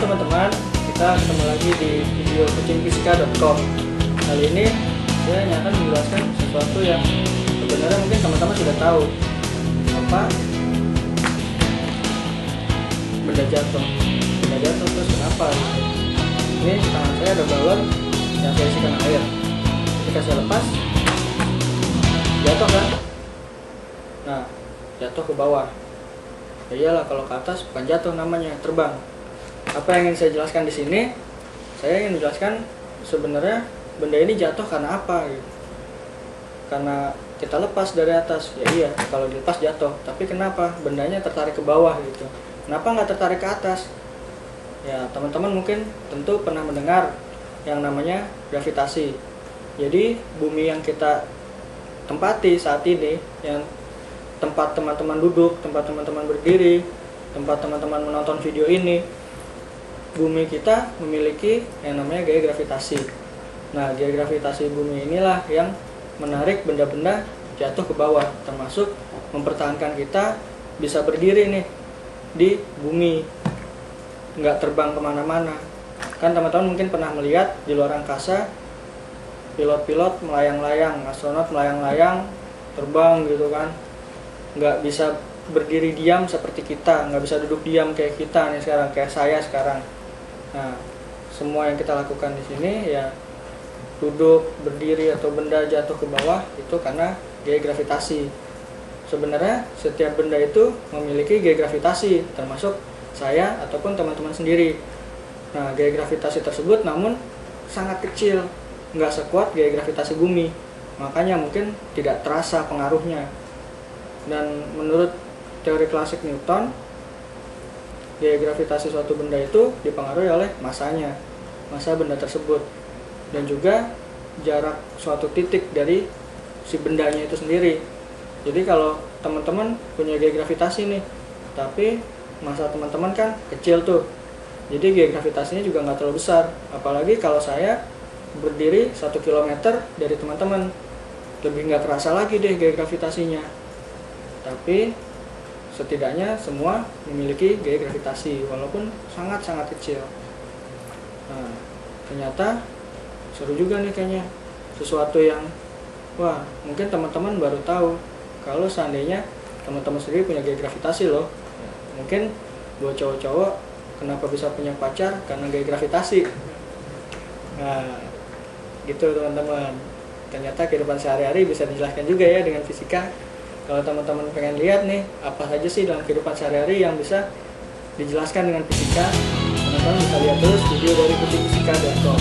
teman-teman, kita ketemu lagi di video kucingfisika.com. Kali ini saya akan menjelaskan sesuatu yang sebenarnya mungkin teman-teman sudah tahu. Apa? Benda jatuh. Benda jatuh terus kenapa? Ini di tangan saya ada balon yang saya isikan air. Ketika saya lepas, jatuh kan? Nah, jatuh ke bawah. Ya iyalah, kalau ke atas bukan jatuh namanya, terbang. Apa yang ingin saya jelaskan di sini? Saya ingin menjelaskan sebenarnya benda ini jatuh karena apa gitu. Karena kita lepas dari atas, ya iya, kalau dilepas jatuh. Tapi kenapa bendanya tertarik ke bawah gitu? Kenapa nggak tertarik ke atas? Ya teman-teman mungkin tentu pernah mendengar yang namanya gravitasi. Jadi bumi yang kita tempati saat ini, yang tempat teman-teman duduk, tempat teman-teman berdiri, tempat teman-teman menonton video ini, bumi kita memiliki yang namanya gaya gravitasi. Nah, gaya gravitasi bumi inilah yang menarik benda-benda jatuh ke bawah, termasuk mempertahankan kita bisa berdiri nih di bumi, nggak terbang kemana-mana. Kan teman-teman mungkin pernah melihat di luar angkasa, pilot-pilot melayang-layang, astronot melayang-layang, terbang gitu kan, nggak bisa berdiri diam seperti kita, nggak bisa duduk diam kayak kita nih sekarang, kayak saya sekarang. Nah, semua yang kita lakukan di sini ya duduk, berdiri atau benda jatuh ke bawah itu karena gaya gravitasi. Sebenarnya setiap benda itu memiliki gaya gravitasi, termasuk saya ataupun teman-teman sendiri. Nah, gaya gravitasi tersebut namun sangat kecil, nggak sekuat gaya gravitasi bumi, makanya mungkin tidak terasa pengaruhnya. Dan menurut teori klasik Newton, gaya gravitasi suatu benda itu dipengaruhi oleh masanya, massa benda tersebut, dan juga jarak suatu titik dari si bendanya itu sendiri. Jadi kalau teman-teman punya gaya gravitasi nih, tapi massa teman-teman kan kecil tuh, jadi gaya gravitasinya juga nggak terlalu besar. Apalagi kalau saya berdiri 1 km dari teman-teman, lebih nggak terasa lagi deh gaya gravitasinya. Tapi setidaknya semua memiliki gaya gravitasi walaupun sangat-sangat kecil. Nah, ternyata seru juga nih kayaknya, sesuatu yang wah, mungkin teman-teman baru tahu kalau seandainya teman-teman sendiri punya gaya gravitasi loh. Mungkin buat cowok-cowok kenapa bisa punya pacar karena gaya gravitasi. Nah, gitu teman-teman. Ternyata kehidupan sehari-hari bisa dijelaskan juga ya dengan fisika. Kalau teman-teman pengen lihat nih, apa saja sih dalam kehidupan sehari-hari yang bisa dijelaskan dengan fisika, teman-teman bisa lihat terus video dari kucingfisika.com.